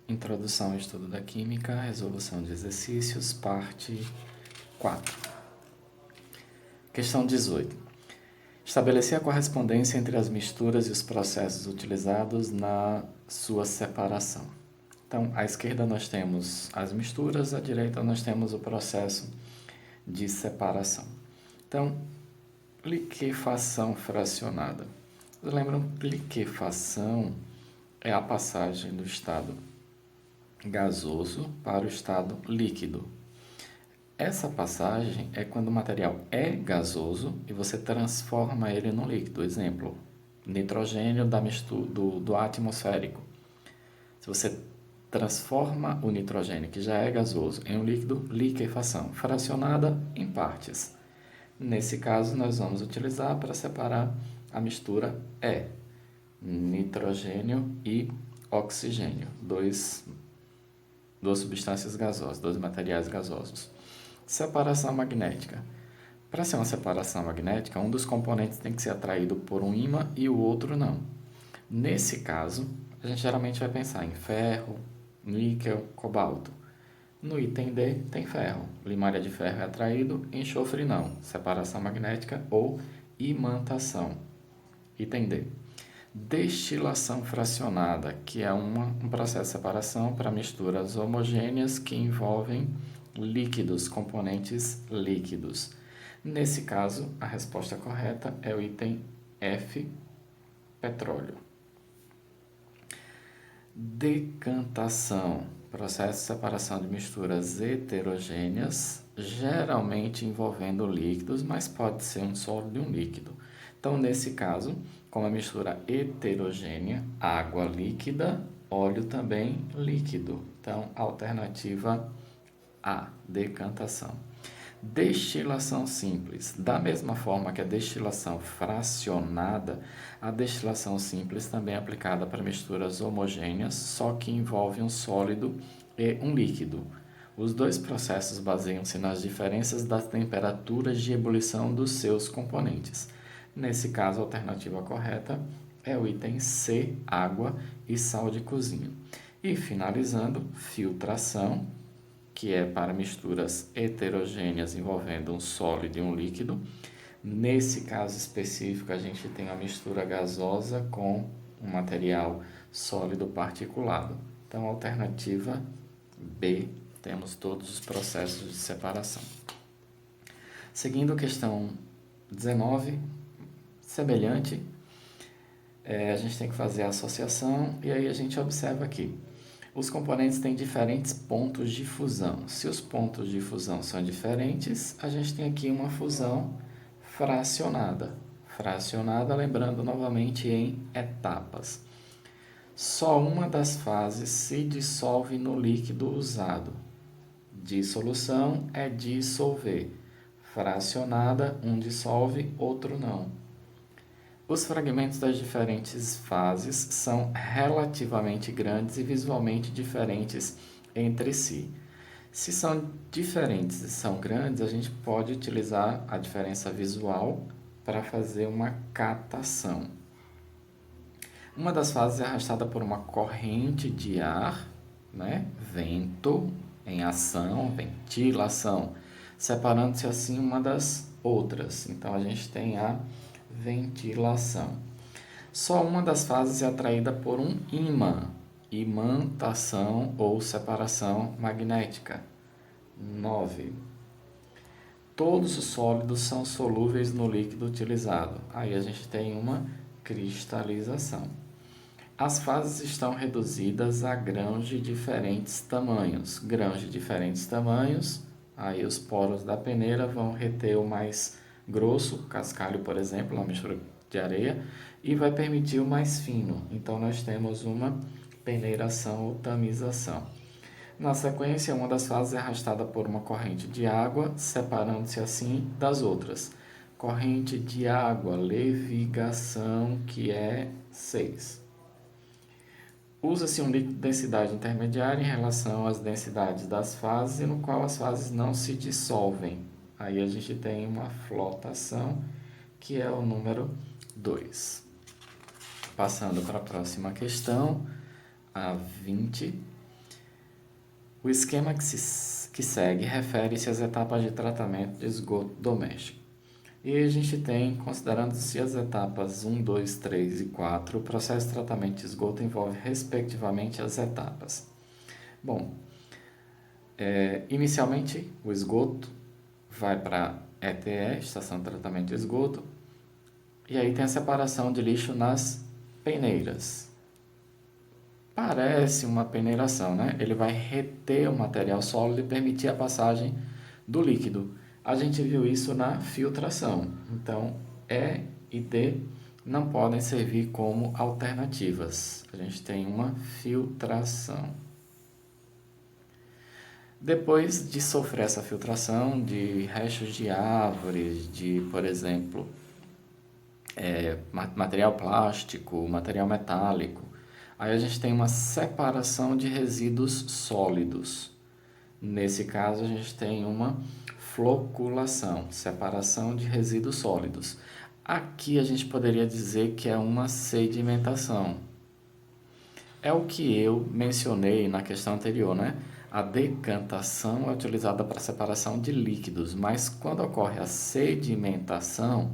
Introdução ao estudo da química, resolução de exercícios, parte 4. Questão 18. Estabelecer a correspondência entre as misturas e os processos utilizados na sua separação. Então, à esquerda nós temos as misturas, à direita nós temos o processo de separação. Então, liquefação fracionada. Vocês lembram que liquefação é a passagem do estado gasoso para o estado líquido. Essa passagem é quando o material é gasoso e você transforma ele num líquido. Exemplo, nitrogênio do ar atmosférico. Se você transforma o nitrogênio, que já é gasoso, em um líquido, liquefação, fracionada em partes. Nesse caso, nós vamos utilizar para separar a mistura nitrogênio e oxigênio, duas substâncias gasosas, dois materiais gasosos. Separação magnética. Para ser uma separação magnética, um dos componentes tem que ser atraído por um ímã e o outro não. Nesse caso, a gente geralmente vai pensar em ferro, níquel, cobalto. No item D tem ferro. Limária de ferro é atraído, enxofre não. Separação magnética ou imantação. Item D. Destilação fracionada, que é um processo de separação para misturas homogêneas que envolvem líquidos, componentes líquidos. Nesse caso, a resposta correta é o item F, petróleo. Decantação, processo de separação de misturas heterogêneas, geralmente envolvendo líquidos, mas pode ser um sólido e um líquido. Então, nesse caso, como a mistura heterogênea, água líquida, óleo também líquido. Então, alternativa A, decantação. Destilação simples. Da mesma forma que a destilação fracionada, a destilação simples também é aplicada para misturas homogêneas, só que envolve um sólido e um líquido. Os dois processos baseiam-se nas diferenças das temperaturas de ebulição dos seus componentes. Nesse caso, a alternativa correta é o item C, água e sal de cozinha. E finalizando, filtração, que é para misturas heterogêneas envolvendo um sólido e um líquido. Nesse caso específico, a gente tem a mistura gasosa com um material sólido particulado. Então, a alternativa B, temos todos os processos de separação. Seguindo a questão 19, semelhante, a gente tem que fazer a associação e aí a gente observa aqui. Os componentes têm diferentes pontos de fusão. Se os pontos de fusão são diferentes, a gente tem aqui uma fusão fracionada. Fracionada, lembrando novamente em etapas. Só uma das fases se dissolve no líquido usado. Dissolução é dissolver. Fracionada, um dissolve, outro não. Os fragmentos das diferentes fases são relativamente grandes e visualmente diferentes entre si. Se são diferentes e são grandes, a gente pode utilizar a diferença visual para fazer uma catação. Uma das fases é arrastada por uma corrente de ar, vento em ação, ventilação, separando-se assim uma das outras. Então, a gente tem a ventilação. Só uma das fases é atraída por um ímã, imantação ou separação magnética. 9. Todos os sólidos são solúveis no líquido utilizado. Aí a gente tem uma cristalização. As fases estão reduzidas a grãos de diferentes tamanhos. Grãos de diferentes tamanhos, aí os poros da peneira vão reter o mais grosso, cascalho, por exemplo, uma mistura de areia, e vai permitir o mais fino. Então, nós temos uma peneiração ou tamização. Na sequência, uma das fases é arrastada por uma corrente de água, separando-se assim das outras. Corrente de água, levigação, que é 6. Usa-se um líquido de densidade intermediária em relação às densidades das fases, no qual as fases não se dissolvem. Aí a gente tem uma flotação, que é o número 2. Passando para a próxima questão, a 20. O esquema que segue refere-se às etapas de tratamento de esgoto doméstico. E a gente tem, considerando-se as etapas 1, 2, 3 e 4, o processo de tratamento de esgoto envolve, respectivamente, as etapas. Bom, inicialmente, o esgoto vai para ETE, Estação de Tratamento de Esgoto, e aí tem a separação de lixo nas peneiras. Parece uma peneiração, né? Ele vai reter o material sólido e permitir a passagem do líquido. A gente viu isso na filtração. Então, E e D não podem servir como alternativas. A gente tem uma filtração. Depois de sofrer essa filtração de restos de árvores, de, por exemplo, material plástico, material metálico, aí a gente tem uma separação de resíduos sólidos. Nesse caso, a gente tem uma floculação, separação de resíduos sólidos. Aqui a gente poderia dizer que é uma sedimentação. É o que eu mencionei na questão anterior, né? A decantação é utilizada para separação de líquidos, mas quando ocorre a sedimentação,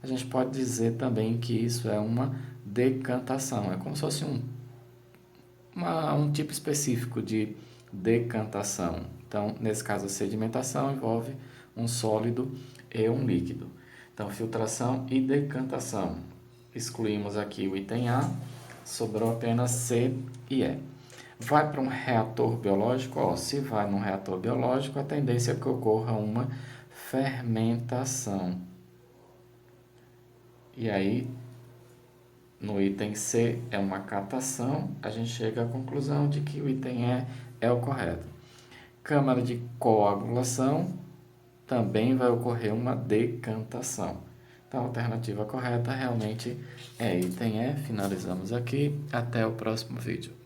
a gente pode dizer também que isso é uma decantação. É como se fosse um tipo específico de decantação. Então, nesse caso, a sedimentação envolve um sólido e um líquido. Então, filtração e decantação. Excluímos aqui o item A, sobrou apenas C e E. Vai para um reator biológico? Se vai num reator biológico, a tendência é que ocorra uma fermentação. E aí, no item C é uma catação, a gente chega à conclusão de que o item E é o correto. Câmara de coagulação, também vai ocorrer uma decantação. Então, a alternativa correta realmente é item E. Finalizamos aqui. Até o próximo vídeo.